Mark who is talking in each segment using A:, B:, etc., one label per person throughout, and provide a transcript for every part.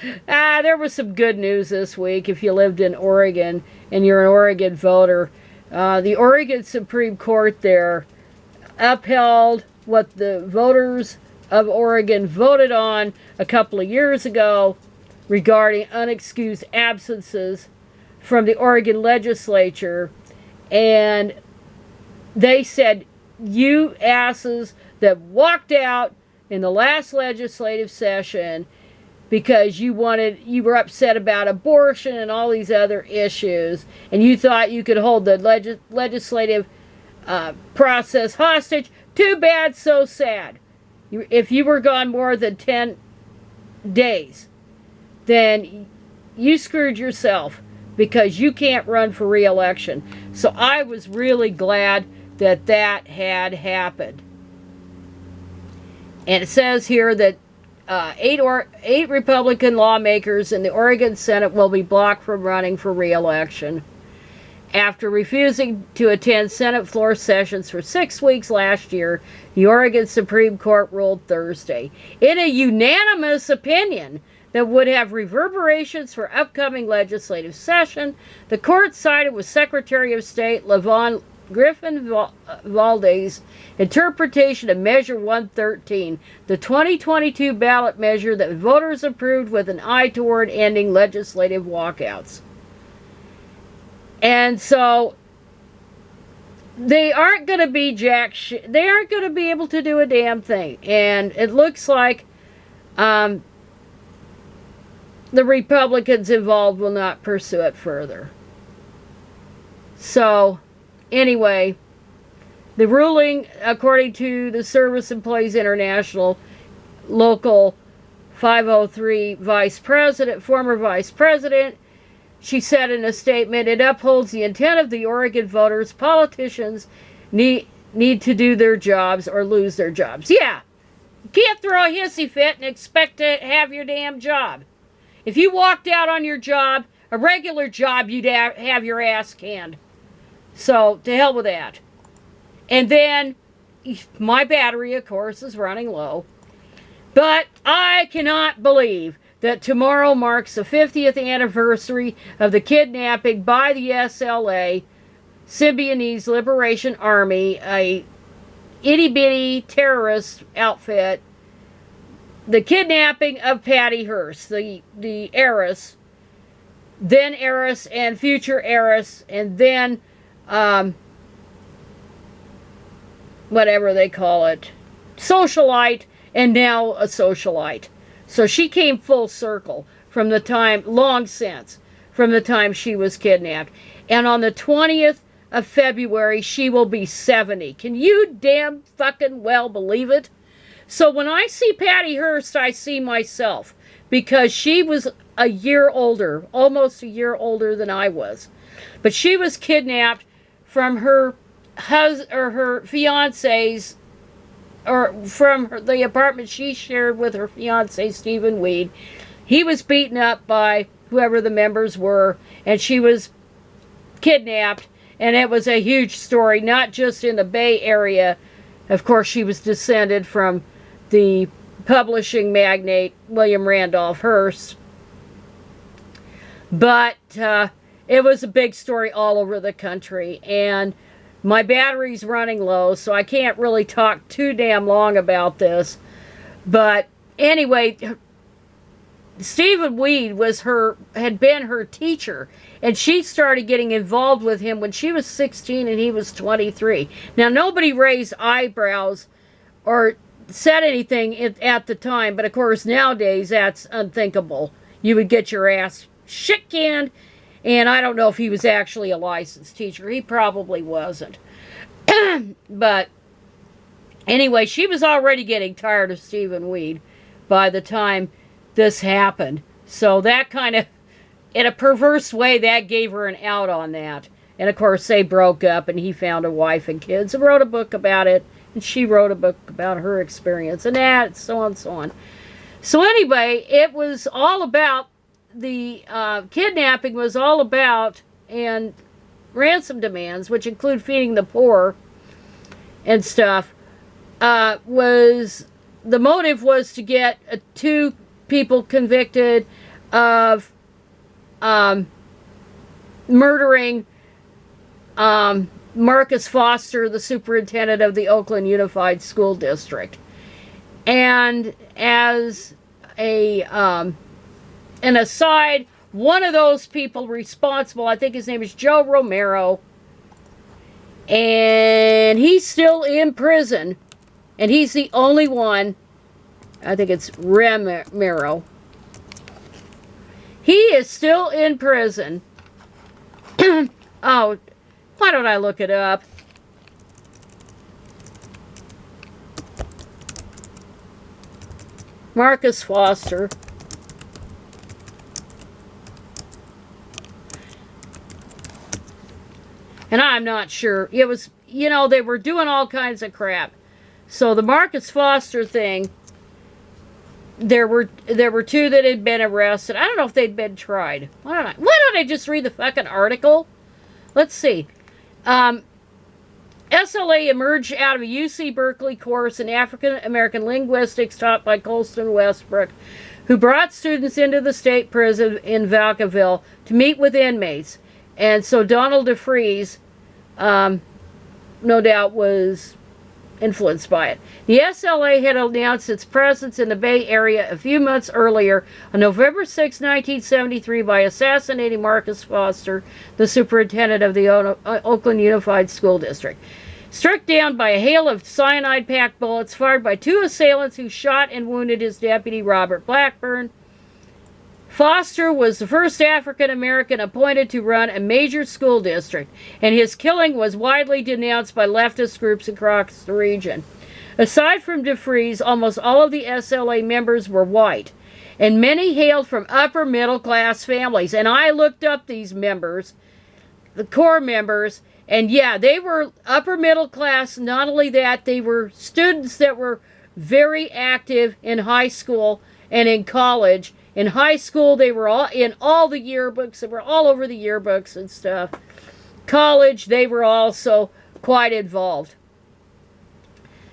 A: There was some good news this week if you lived in Oregon and you're an Oregon voter. The Oregon Supreme Court there upheld what the voters of Oregon voted on a couple of years ago regarding unexcused absences from the Oregon legislature. And they said, you asses that walked out in the last legislative session because you were upset about abortion and all these other issues, and you thought you could hold the legislative process hostage. Too bad, so sad. If you were gone more than 10 days, then you screwed yourself because you can't run for re-election. So I was really glad that that had happened. And it says here that 8 Republican lawmakers in the Oregon Senate will be blocked from running for re-election after refusing to attend Senate floor sessions for 6 weeks last year. The Oregon Supreme Court ruled Thursday in a unanimous opinion that would have reverberations for upcoming legislative session. The court sided with Secretary of State LaVon Griffin-Valdez's interpretation of Measure 113, the 2022 ballot measure that voters approved with an eye toward ending legislative walkouts. And so they aren't going to be they aren't going to be able to do a damn thing. And it looks like the Republicans involved will not pursue it further. So anyway, the ruling, according to the Service Employees International Local 503 former vice president, she said in a statement, it upholds the intent of the Oregon voters. Politicians need to do their jobs or lose their jobs. Yeah, you can't throw a hissy fit and expect to have your damn job. If you walked out on your job, a regular job, you'd have your ass canned. So, to hell with that. And then, my battery, of course, is running low. But I cannot believe that tomorrow marks the 50th anniversary of the kidnapping by the SLA, Symbionese Liberation Army, a itty-bitty terrorist outfit. The kidnapping of Patty Hearst, the heiress, then heiress and future heiress, and then whatever they call it, socialite, and now a socialite. So she came full circle from the time, long since, from the time she was kidnapped. And on the 20th of February, she will be 70. Can you damn fucking well believe it? So when I see Patty Hearst, I see myself, because she was a year older, almost a year older than I was. But she was kidnapped from her fiance's, or from the apartment she shared with her fiance, Stephen Weed. He was beaten up by whoever the members were, and she was kidnapped, and it was a huge story, not just in the Bay Area. Of course, she was descended from the publishing magnate William Randolph Hearst. But it was a big story all over the country, and my battery's running low, so I can't really talk too damn long about this. But anyway, Stephen Weed had been her teacher, and she started getting involved with him when she was 16 and he was 23. Now, nobody raised eyebrows or said anything at the time, but of course nowadays that's unthinkable. You would get your ass shit canned. And I don't know if he was actually a licensed teacher. He probably wasn't. But anyway, she was already getting tired of Stephen Weed by the time this happened. So that kind of, in a perverse way, that gave her an out on that. And of course, they broke up, and he found a wife and kids and wrote a book about it. And she wrote a book about her experience, and that, so on and so on. So anyway, it was all about, the kidnapping was all about, and ransom demands, which include feeding the poor and stuff, the motive was to get 2 people convicted of murdering Marcus Foster, the superintendent of the Oakland Unified School District. And as an aside, one of those people responsible, I think his name is Joe Romero, and he's still in prison, and he's the only one, I think it's Romero. He is still in prison. Oh, why don't I look it up? Marcus Foster. And I'm not sure. It was, you know, they were doing all kinds of crap. So the Marcus Foster thing, there were two that had been arrested. I don't know if they'd been tried. Why don't I just read the fucking article? Let's see. SLA emerged out of a UC Berkeley course in African American linguistics taught by Colston Westbrook, who brought students into the state prison in Vacaville to meet with inmates. And so Donald DeFreeze, no doubt, was influenced by it. The SLA had announced its presence in the Bay Area a few months earlier, on November 6, 1973, by assassinating Marcus Foster, the superintendent of the Oakland Unified School District. Struck down by a hail of cyanide-packed bullets fired by two assailants who shot and wounded his deputy, Robert Blackburn. Foster was the first African American appointed to run a major school district, and his killing was widely denounced by leftist groups across the region. Aside from DeFreeze, almost all of the SLA members were white, and many hailed from upper middle class families. And I looked up these members, the core members, and yeah, they were upper middle class. Not only that, they were students that were very active in high school and in college. In high school, they were all in all the yearbooks. They were all over the yearbooks and stuff. College, they were also quite involved.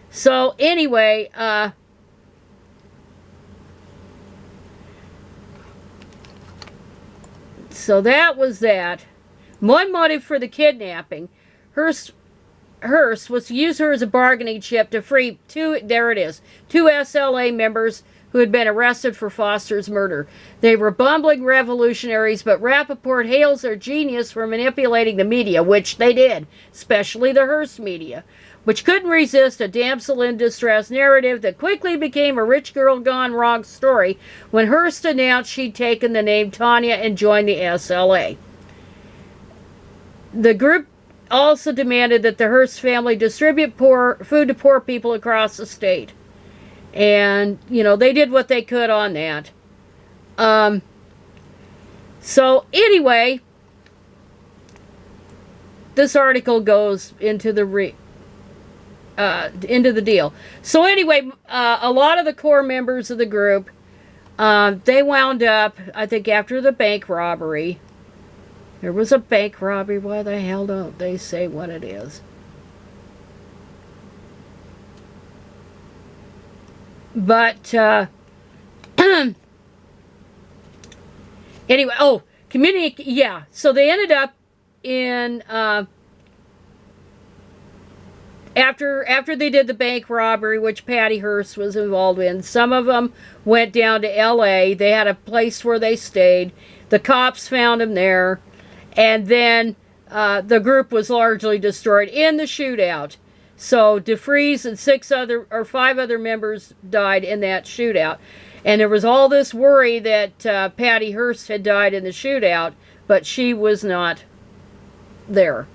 A: So anyway, so that was that. One motive for the kidnapping, Hearst was to use her as a bargaining chip to free two SLA members who had been arrested for Foster's murder. They were bumbling revolutionaries, but Rappaport hails their genius for manipulating the media, which they did, especially the Hearst media, which couldn't resist a damsel in distress narrative that quickly became a rich girl gone wrong story when Hearst announced she'd taken the name Tanya and joined the SLA. The group also demanded that the Hearst family distribute food to poor people across the state. And, you know, they did what they could on that. So, anyway, this article goes into the deal. So, anyway, a lot of the core members of the group, they wound up, I think, after the bank robbery. There was a bank robbery. Why the hell don't they say what it is? But, anyway, community, yeah. So they ended up in, after they did the bank robbery, which Patty Hearst was involved in, some of them went down to L.A. They had a place where they stayed. The cops found them there. And then the group was largely destroyed in the shootout. So DeFreeze and 5 other members died in that shootout. And there was all this worry that Patty Hearst had died in the shootout, but she was not there.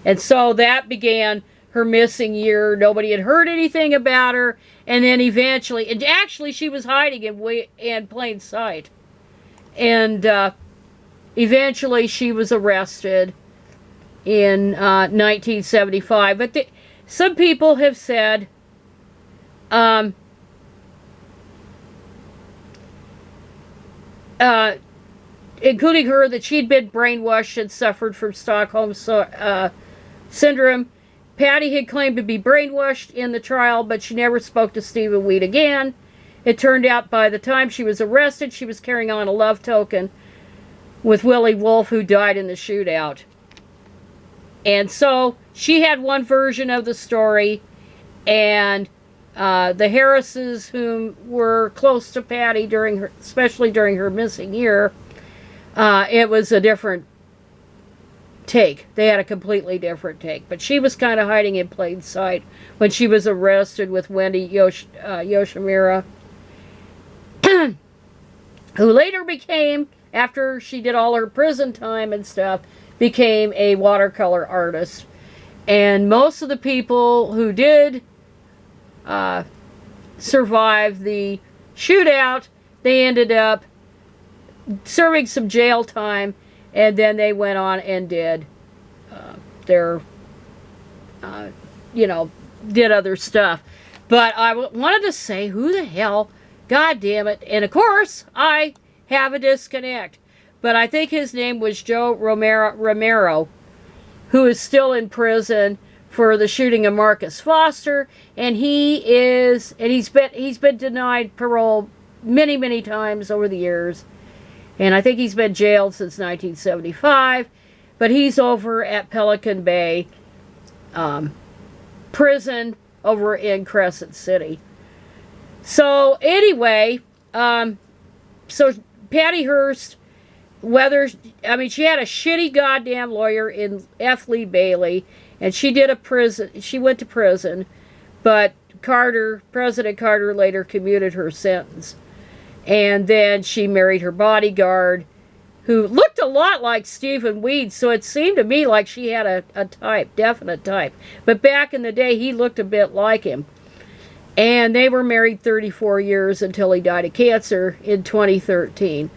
A: And so that began her missing year. Nobody had heard anything about her. And then eventually, and actually she was hiding in plain sight. And eventually she was arrested in 1975. But some people have said including her, that she'd been brainwashed and suffered from Stockholm syndrome. Patty had claimed to be brainwashed in the trial, but she never spoke to Stephen Weed again. It turned out by the time she was arrested, she was carrying on a love token with Willie Wolfe, who died in the shootout. And so she had one version of the story, and the Harrises, whom were close to Patty especially during her missing year, it was a different take. They had a completely different take. But she was kind of hiding in plain sight when she was arrested with Wendy Yoshimura, who later became, after she did all her prison time and stuff, became a watercolor artist. And most of the people who did survive the shootout, they ended up serving some jail time, and then they went on and did their, did other stuff. But I wanted to say, who the hell, God damn it, and of course, I have a disconnect. But I think his name was Joe Romero, who is still in prison for the shooting of Marcus Foster, and he's been denied parole many, many times over the years. And I think he's been jailed since 1975, but he's over at Pelican Bay prison over in Crescent City. So anyway, so Patty Hearst, she had a shitty goddamn lawyer in F. Lee Bailey, and she went to prison, but President Carter later commuted her sentence. And then she married her bodyguard, who looked a lot like Stephen Weed, so it seemed to me like she had a definite type. But back in the day, he looked a bit like him. And they were married 34 years until he died of cancer in 2013.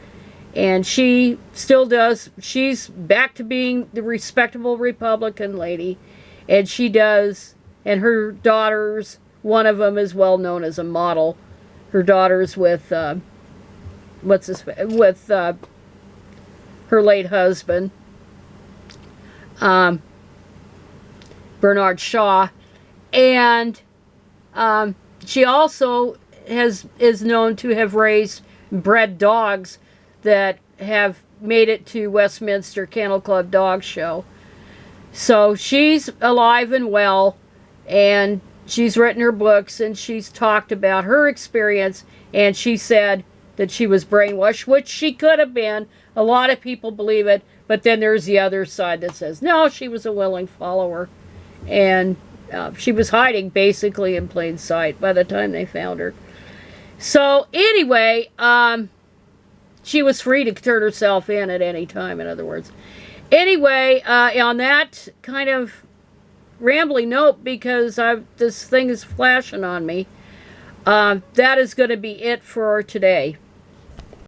A: And she still does, she's back to being the respectable Republican lady. And she does, and her daughters, one of them is well known as a model. Her daughter's with, her late husband, Bernard Shaw. And she also is known to have bred dogs that have made it to Westminster Kennel Club Dog Show. So she's alive and well, and she's written her books, and she's talked about her experience, and she said that she was brainwashed, which she could have been. A lot of people believe it, but then there's the other side that says, no, she was a willing follower. And she was hiding basically in plain sight by the time they found her. So anyway, she was free to turn herself in at any time, in other words. Anyway, on that kind of rambly note, because this thing is flashing on me, that is going to be it for today.